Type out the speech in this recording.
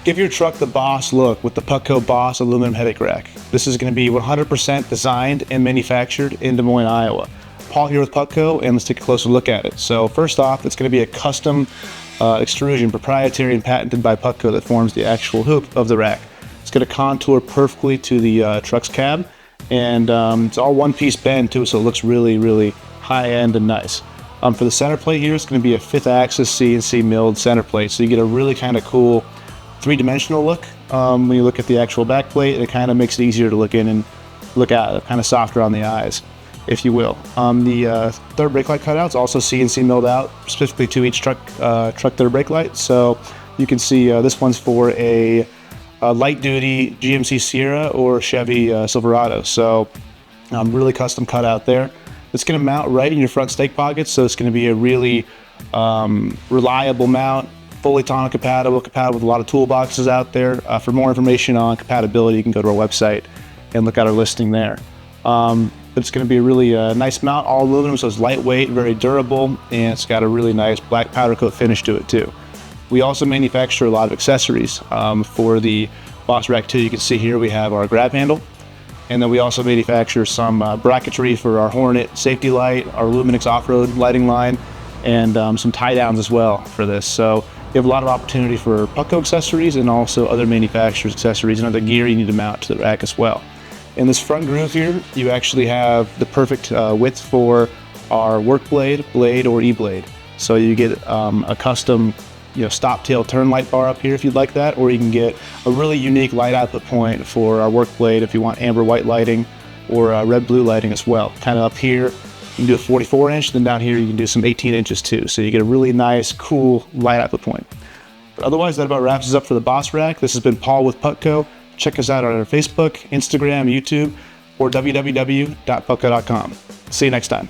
Give your truck the boss look with the Putco Boss Aluminum Headache Rack. This is going to be 100% designed and manufactured in Des Moines, Iowa. Paul here with Putco, and let's take a closer look at it. So first off, it's going to be a custom extrusion, proprietary and patented by Putco, that forms the actual hoop of the rack. It's going to contour perfectly to the truck's cab, and it's all one-piece bend too, so it looks really, really high-end and nice. For the center plate here, it's going to be a 5th axis CNC milled center plate, so you get a really kind of cool three-dimensional look. When you look at the actual back plate, it kind of makes it easier to look in and look at it, kind of softer on the eyes, if you will. The third brake light cutouts also CNC milled out specifically to each truck third brake light. So you can see this one's for a light-duty GMC Sierra or Chevy Silverado. So really custom cutout there. It's going to mount right in your front stake pockets, so it's going to be a really reliable mount. Fully tonneau compatible with a lot of toolboxes out there. For more information on compatibility, you can go to our website and look at our listing there. But it's going to be a really nice mount, all aluminum, so it's lightweight, very durable, and it's got a really nice black powder coat finish to it too. We also manufacture a lot of accessories for the Boss Rack 2. You can see here we have our grab handle, and then we also manufacture some bracketry for our Hornet safety light, our Luminix off-road lighting line, and some tie downs as well for this. So you have a lot of opportunity for Putco accessories and also other manufacturers' accessories and other gear you need to mount to the rack as well. In this front groove here, you actually have the perfect width for our work blade, or E-blade. So you get a custom stop tail turn light bar up here if you'd like that, or you can get a really unique light output point for our work blade if you want amber white lighting or red blue lighting as well. Kind of up here, you can do a 44 inch, then down here you can do some 18 inches too. So you get a really nice, cool light output point. But otherwise, that about wraps us up for the Boss Rack. This has been Paul with Putco. Check us out on our Facebook, Instagram, YouTube, or www.putco.com. See you next time.